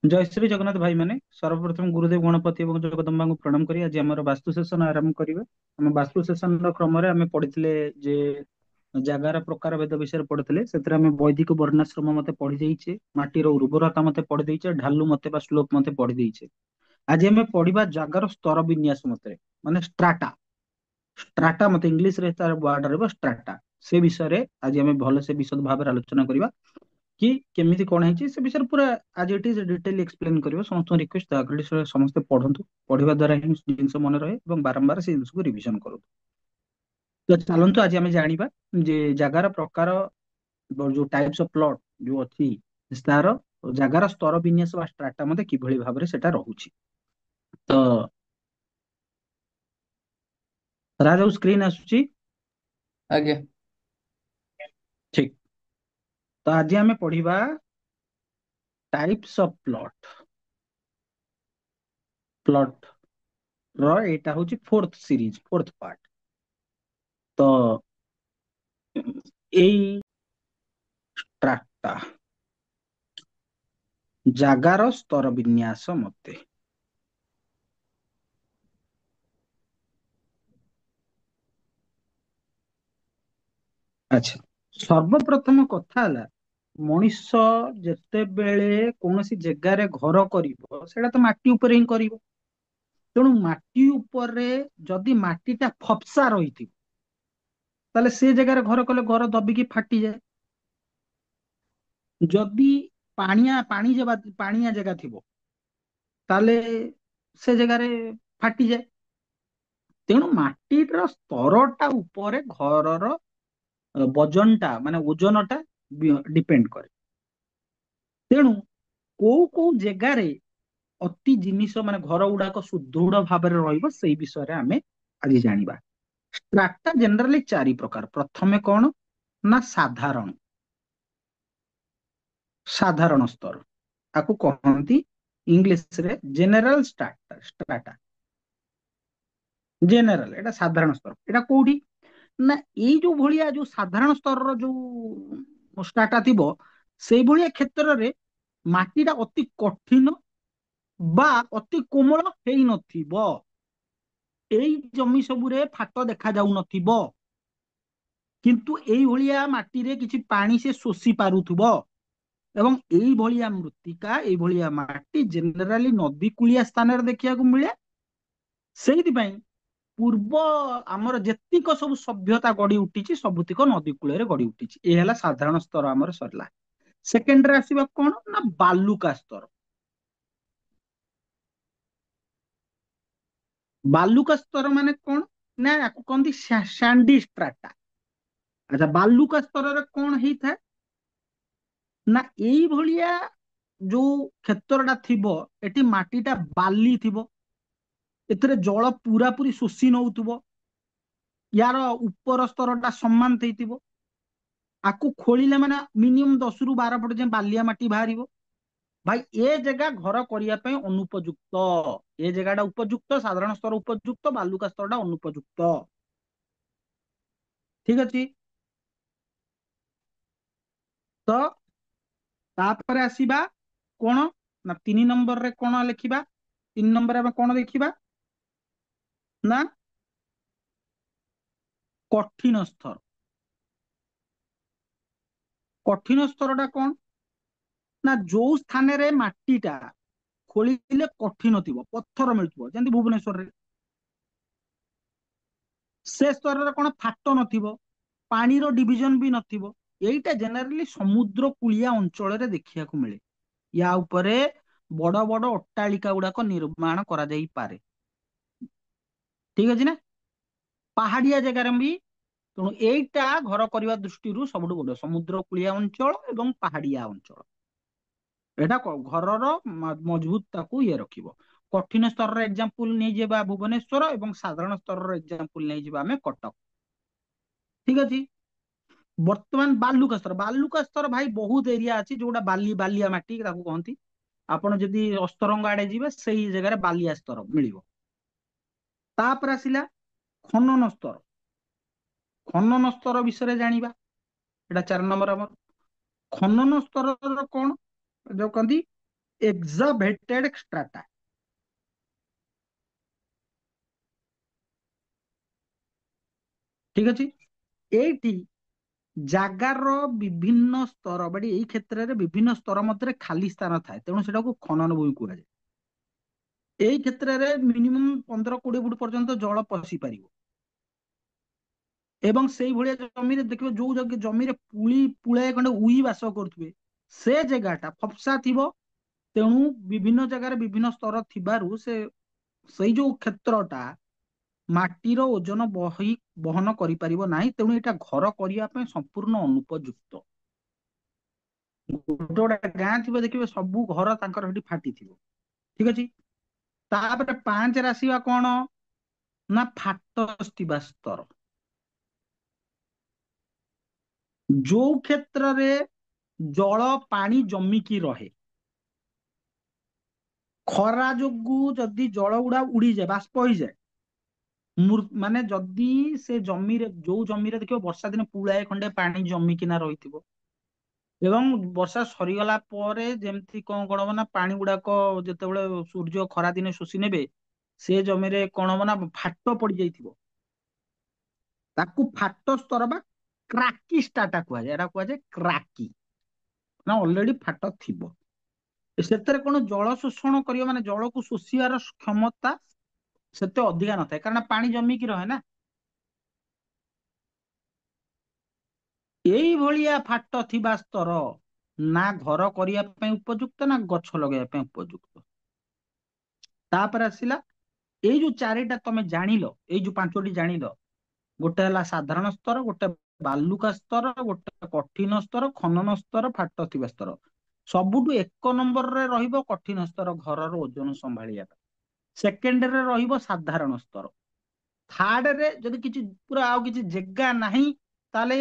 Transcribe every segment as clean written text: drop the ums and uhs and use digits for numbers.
जय श्री जगन्नाथ भाई माने सर्वप्रथम गुरुदेव गणपति एवं जगदम्बा को प्रणाम करी आज आम वास्तु सेशन आरंभ करिवे। हम वास्तु सेशन क्रम आम पढ़िथिले जे जगार प्रकार भेद विषय पढ़िथिले सेतरे आम वैदिक वर्णाश्रम मते पढ़ी देइछे, माटीर उर्वरता मते पढ़ी देइछे, ढालू मते बा श्लोक मते पढ़ी देइछे। आज आम पढ़िबा जगार स्तर विन्यास मते माने स्ट्राटा। स्ट्राटा मते इंग्लिश रे तार वर्ड रहबो स्ट्राटा। से विषय रे आज आम भल से विशद भाव आलोचना करिबा कि केमिति कौन है से विषय पूरा आज इट इज डिटेल एक्सप्लेन करियो। समस्त रिक्वेस्ट दयाकोरी समस्त पढ़ंतु, पढ़िबा द्वारा ही जिनस मन रहे और बारंबार से जिनस को रिवीजन करू। तो चलंतु आज आम जानिबा जे जगार प्रकार जो टाइप्स ऑफ प्लॉट जो अछि तार जगार स्तर विन्यास वा स्ट्राटा मते किभଳି भाबरे सेटा रहुछि। तो राजा स्क्रीन आसुछि। आज्ञा। ठीक। तो आज आम पढ़िबा टाइप्स ऑफ प्लॉट। प्लॉट रो एटा होछि फोर्थ सीरीज, फोर्थ पार्ट। तो एई स्ट्राटा ଜାଗାର ସ୍ତର ବିନ୍ୟାସ ମତେ। ଆଚ୍ଛା, ସର୍ବପ୍ରଥମ କଥା ହେଲା ମଣିଷ ଯେତେବେଳେ କୌଣସି ଜାଗାରେ ଘର କରିବ ସେଇଟା ତ ମାଟି ଉପରେ ହିଁ କରିବ। ତେଣୁ ମାଟି ଉପରେ ଯଦି ମାଟିଟା ଫପସା ରହିଥିବ ତାହେଲେ ସେ ଜାଗାରେ ଘର କଲେ ଘର ଦବିକି ଫାଟିଯାଏ। ଯଦି ପାଣିଆ ଜାଗା ଥିବ ତାହେଲେ ସେ ଜାଗାରେ ଫାଟିଯାଏ। ତେଣୁ ମାଟିର ସ୍ତରଟା ଉପରେ ଘରର ବଜନଟା ମାନେ ଓଜନଟା ଡିପେଣ୍ଡ କରେ। ତେଣୁ କୋଉ କୋଉ ଜାଗାରେ ଅତି ଜିନିଷ ମାନେ ଘର ଗୁଡାକ ସୁଦୃଢ ଭାବରେ ରହିବ ସେଇ ବିଷୟରେ ଆମେ ଆଜି ଜାଣିବା। ସ୍ଟ୍ରାଟା ଜେନେରାଲି ଚାରି ପ୍ରକାର। ପ୍ରଥମେ କଣ ନା ସାଧାରଣ। ସାଧାରଣ ସ୍ତର ଆକୁ କହନ୍ତି ଇଂଲିଶରେ ଜେନେରାଲ ସ୍ଟ୍ରାଟା। ଜେନେରାଲ ଏଟା ସାଧାରଣ ସ୍ତର। ଏଟା କୋଉଠି ନା ଏଇ ଯୋଉ ଭଳିଆ ଯୋଉ ସାଧାରଣ ସ୍ତରର ଯୋଉ ସ୍ଟ୍ରାଟା ଥିବ ସେଇଭଳିଆ କ୍ଷେତ୍ରରେ ମାଟିଟା ଅତି କଠିନ ବା ଅତି କୋମଳ ହେଇନଥିବ। ଏଇ ଜମି ସବୁରେ ଫାଟ ଦେଖା ଯାଉନଥିବ, କିନ୍ତୁ ଏଇଭଳିଆ ମାଟିରେ କିଛି ପାଣି ସେ ଶୋଷି ପାରୁଥିବ। ଏବଂ ଏଇଭଳିଆ ମୃତ୍ତିକା ଏଇଭଳିଆ ମାଟି ଜେନେରାଲି ନଦୀ କୂଳିଆ ସ୍ଥାନରେ ଦେଖିବାକୁ ମିଳେ। ସେଇଥିପାଇଁ ପୂର୍ବ ଆମର ଯେତିକ ସବୁ ସଭ୍ୟତା ଗଢି ଉଠିଛି ସବୁତିକ ନଦୀ କୂଳରେ ଗଢି ଉଠିଛି। ଏ ହେଲା ସାଧାରଣ ସ୍ତର ଆମର ସରିଲା। ସେକେଣ୍ଡରେ ଆସିବା କଣ ନା ବାଲୁକା ସ୍ତର। ବାଲୁକା ସ୍ତର ମାନେ କଣ ନା ୟାକୁ କହନ୍ତି ସ୍ୟାଣ୍ଡି ସ୍ଟ୍ରାଟା। ଆଚ୍ଛା, ବାଲୁକା ସ୍ତରରେ କଣ ହେଇଥାଏ ନା ଏଇଭଳିଆ ଯୋଉ କ୍ଷେତ୍ରଟା ଥିବ ଏଠି ମାଟିଟା ବାଲି ଥିବ, ଏଥିରେ ଜଳ ପୁରାପୁରି ଶୋଷି ନଉଥିବ, ୟାର ଉପର ସ୍ତରଟା ସମାନ ହେଇଥିବ। ଆକୁ ଖୋଳିଲେ ମାନେ ମିନିମମ୍ 10 ରୁ 12 ଫୁଟ ଯାଏଁ ବାଲିଆ ମାଟି ବାହାରିବ। ଭାଇ ଏ ଜାଗା ଘର କରିବା ପାଇଁ ଅନୁପଯୁକ୍ତ। ଏ ଜାଗାଟା ଉପଯୁକ୍ତ, ସାଧାରଣ ସ୍ତର ଉପଯୁକ୍ତ, ବାଲୁକା ସ୍ତରଟା ଅନୁପଯୁକ୍ତ। ଠିକ ଅଛି। ତ ତାପରେ ଆସିବା କଣ ନା 3 ନମ୍ବରରେ କଣ ଲେଖିବା। 3 ନମ୍ବରରେ ଆମେ କଣ ଦେଖିବା ନା କଠିନ ସ୍ତର। କଠିନ ସ୍ତରଟା କଣ ନା ଯୋଉ ସ୍ଥାନରେ ମାଟିଟା ଖୋଳିଲେ କଠିନ ଥିବ, ପଥର ମିଳୁଥିବ, ଯେମିତି ଭୁବନେଶ୍ୱରରେ ସେ ସ୍ତରରେ କଣ ଫାଟ ନଥିବ, ପାଣିର ଡିଭିଜନ ବି ନଥିବ। ଏଇଟା ଜେନେରାଲି ସମୁଦ୍ର କୂଳିଆ ଅଞ୍ଚଳରେ ଦେଖିବାକୁ ମିଳେ। ୟା ଉପରେ ବଡ ବଡ ଅଟ୍ଟାଳିକା ଗୁଡାକ ନିର୍ମାଣ କରାଯାଇପାରେ। ଠିକ ଅଛି ନା। ପାହାଡିଆ ଜାଗାରେ ବି ତେଣୁ ଏଇଟା ଘର କରିବା ଦୃଷ୍ଟିରୁ ସବୁଠୁ ବଡ ସମୁଦ୍ର କୂଳିଆ ଅଞ୍ଚଳ ଏବଂ ପାହାଡିଆ ଅଞ୍ଚଳ। ଏଇଟା ଘରର ମଜବୁତତାକୁ ଇଏ ରଖିବ। କଠିନ ସ୍ତରର ଏକ୍ସାମ୍ପଲ ନେଇଯିବା ଭୁବନେଶ୍ୱର ଏବଂ ସାଧାରଣ ସ୍ତରର ଏକ୍ସାମ୍ପଲ ନେଇଯିବା ଆମେ କଟକ। ଠିକ ଅଛି। ବର୍ତ୍ତମାନ ବାଲୁକା ସ୍ତର। ବାଲୁକା ସ୍ତର ଭାଇ ବହୁତ ଏରିଆ ଅଛି ଯୋଉଟା ବାଲିଆ ମାଟି ତାକୁ କହନ୍ତି। ଆପଣ ଯଦି ଅସ୍ତରଙ୍ଗ ଆଡେ ଯିବେ ସେଇ ଜାଗାରେ ବାଲିଆ ସ୍ତର ମିଳିବ। ତାପରେ ଆସିଲା ଖନନ ସ୍ତର। ଖନନ ସ୍ତର ବିଷୟରେ ଜାଣିବା। ଏଟା 4 ନମ୍ବର ଆମର। ଖନନ ସ୍ତରର କଣ ଯୋଉ କହନ୍ତି ଏକ୍ସାଭେଟେଡ ଷ୍ଟ୍ରାଟା। ଠିକ ଅଛି। ଏଇଠି ଜାଗାର ବିଭିନ୍ନ ସ୍ତର ବାଟି ଏଇ କ୍ଷେତ୍ରରେ ବିଭିନ୍ନ ସ୍ତର ମଧ୍ୟରେ ଖାଲି ସ୍ଥାନ ଥାଏ, ତେଣୁ ସେଟାକୁ ଖନନ ଭୂମି କୁହାଯାଏ। ଏଇ କ୍ଷେତ୍ରରେ ମିନିମମ୍ 15-20 ଫୁଟ ପର୍ଯ୍ୟନ୍ତ ଜଳ ପଶି ପାରିବ। ଏବଂ ସେଇଭଳିଆ ଜମିରେ ଦେଖିବ ଯୋଉ ଜମିରେ ପୁଳାଏ ଖଣ୍ଡେ ଉଇ ବାସ କରୁଥିବେ, ସେ ଜାଗାଟା ଫପସା ଥିବ। ତେଣୁ ବିଭିନ୍ନ ଜାଗାରେ ବିଭିନ୍ନ ସ୍ତର ଥିବାରୁ ସେଇ ଯୋଉ କ୍ଷେତ୍ରଟା ମାଟିର ଓଜନ ବହନ କରିପାରିବ ନାହିଁ, ତେଣୁ ଏଇଟା ଘର କରିବା ପାଇଁ ସମ୍ପୂର୍ଣ୍ଣ ଅନୁପଯୁକ୍ତ। ଗୋଟେ ଗୋଟେ ଗାଁ ଥିବ ଦେଖିବେ ସବୁ ଘର ତାଙ୍କର ସେଠି ଫାଟିଥିବ। ଠିକ ଅଛି। ତାପରେ 5ରେ ଆସିବା କଣ ନା ଫାଟ ଥିବା ସ୍ତର। ଯୋଉ କ୍ଷେତ୍ରରେ ଜଳ ପାଣି ଜମିକି ରହେ, ଖରା ଯୋଗୁ ଯଦି ଜଳ ଗୁଡା ଉଡିଯାଏ, ବାଷ୍ପ ହେଇଯାଏ, ମାନେ ଯଦି ସେ ଜମିରେ ଯୋଉ ଜମିରେ ଦେଖିବ ବର୍ଷା ଦିନେ ପୁଳାଏ ଖଣ୍ଡେ ପାଣି ଜମିକିନା ରହିଥିବ, ଏବଂ ବର୍ଷା ସରିଗଲା ପରେ ଯେମିତି କଣ କଣ ହବ ନା ପାଣି ଗୁଡାକ ଯେତେବେଳେ ସୂର୍ଯ୍ୟ ଖରା ଦିନେ ଶୋଷି ନେବେ, ସେ ଜମିରେ କଣ ହବ ନା ଫାଟ ପଡିଯାଇଥିବ, ତାକୁ ଫାଟ ସ୍ତର ବା କ୍ରାକି ଷ୍ଟାଟା କୁହାଯାଏ। ଏଟା କୁହାଯାଏ କ୍ରାକି, ନା ଅଲରେଡି ଫାଟ ଥିବ। ସେଥିରେ କଣ ଜଳ ଶୋଷଣ କରିବ, ମାନେ ଜଳକୁ ଶୋଷିବାର କ୍ଷମତା ସେତେ ଅଧିକା ନଥାଏ, କାରଣ ପାଣି ଜମିକି ରହେ ନା। ଏଇଭଳିଆ ଫାଟ ଥିବା ସ୍ତର ନା ଘର କରିବା ପାଇଁ ଉପଯୁକ୍ତ, ନା ଗଛ ଲଗେଇବା ପାଇଁ ଉପଯୁକ୍ତ। ତାପରେ ଆସିଲା ଏଇ ଯୋଉ ଚାରିଟା ତମେ ଜାଣିଲ, ଏଇ ଯୋଉ ପାଞ୍ଚଟି ଜାଣିଲ, ଗୋଟେ ହେଲା ସାଧାରଣ ସ୍ତର, ଗୋଟେ ବାଲୁକା ସ୍ତର, ଗୋଟେ କଠିନ ସ୍ତର, ଖନନ ସ୍ତର, ଫାଟ ଥିବା ସ୍ତର। ସବୁଠୁ 1 ନମ୍ବରରେ ରହିବ କଠିନ ସ୍ତର, ଘରର ଓଜନ ସମ୍ଭାଳିବା ପାଇଁ। ସେକେଣ୍ଡରେ ରହିବ ସାଧାରଣ ସ୍ତର। ଥାର୍ଡରେ ଯଦି କିଛି ପୁରା ଆଉ କିଛି ଜେଗା ନାହିଁ, ତାହେଲେ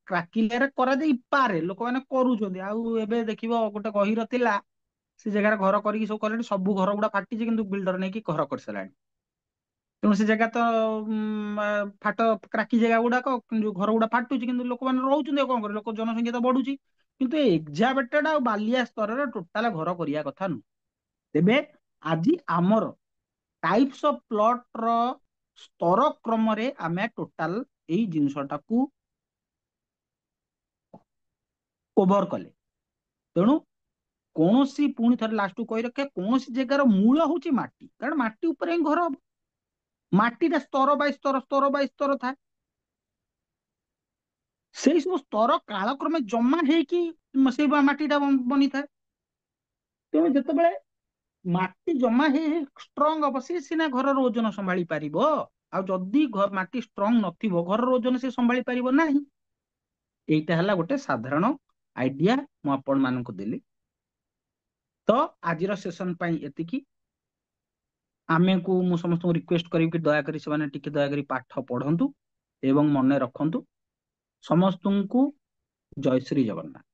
କ୍ରାକିଂରେ କରାଯାଇପାରେ, ଲୋକମାନେ କରୁଛନ୍ତି। ଆଉ ଏବେ ଦେଖିବ ଗୋଟେ ଗହିର ଥିଲା, ସେ ଜାଗାରେ ଘର କରିକି ସବୁ କଲେଣି, ସବୁ ଘର ଗୁଡା ଫାଟିଛି, କିନ୍ତୁ ବିଲ୍ଡର ନେଇକି ଘର କରିସାରିଲାଣି। ତେଣୁ ସେ ଜାଗା ତ ଫାଟ କ୍ରାକି ଜାଗା ଗୁଡାକ ଯୋଉ ଘର ଗୁଡା ଫାଟୁଛି, କିନ୍ତୁ ଲୋକମାନେ ରହୁଛନ୍ତି, ଆଉ କଣ କରିବେ, ଲୋକ ଜନସଂଖ୍ୟା ତ ବଢୁଛି। କିନ୍ତୁ ଏ ଏକ୍ସାଭେଟେଡ ଆଉ ବାଲିଆ ସ୍ତରରେ ଟୋଟାଲ ଘର କରିବା କଥା ନୁହଁ। ତେବେ ଆଜି ଆମର ଟାଇପ୍ସ ଅଫ ପ୍ଲଟ ର ସ୍ତର କ୍ରମରେ ଆମେ ଟୋଟାଲ ଏଇ ଜିନିଷଟାକୁ କଭର କଲେ। ତେଣୁ କୌଣସି, ପୁଣି ଥରେ ଲାଷ୍ଟକୁ କହି ରଖିବା, କୌଣସି ଜାଗାର ମୂଳ ହଉଛି ମାଟି, କାରଣ ମାଟି ଉପରେ ହିଁ ଘର ହବ। ମାଟିଟା ସ୍ତର ବାଇ ସ୍ତର, ସ୍ତର ବାଇ ସ୍ତର ଥାଏ। ସେଇ ସବୁ ସ୍ତର କାଳକ୍ରମେ ଜମା ହେଇକି ସେଇ ମାଟିଟା ବନିଥାଏ। ତେଣୁ ଯେତେବେଳେ ମାଟି ଜମା ହେଇ ହେଇ ଷ୍ଟ୍ରଙ୍ଗ ହବ, ସିଏ ସିନା ଘରର ଓଜନ ସମ୍ଭାଳି ପାରିବ। ଆଉ ଯଦି ମାଟି ଷ୍ଟ୍ରଙ୍ଗ ନଥିବ, ଘରର ଓଜନ ସେ ସମ୍ଭାଳି ପାରିବ ନାହିଁ। ଏଇଟା ହେଲା ଗୋଟେ ସାଧାରଣ ଆଇଡିଆ ମୁଁ ଆପଣ ମାନଙ୍କୁ ଦେଲି। ତ ଆଜିର ସେସନ ପାଇଁ ଏତିକି। ଆମକୁ ମୁଁ ସମସ୍ତଙ୍କୁ ରିକ୍ୱେଷ୍ଟ କରିବି କି ଦୟାକରି ସେମାନେ ଟିକେ ଦୟାକରି ପାଠ ପଢନ୍ତୁ ଏବଂ ମନେ ରଖନ୍ତୁ। ସମସ୍ତଙ୍କୁ ଜୟ ଶ୍ରୀ ଜଗନ୍ନାଥ।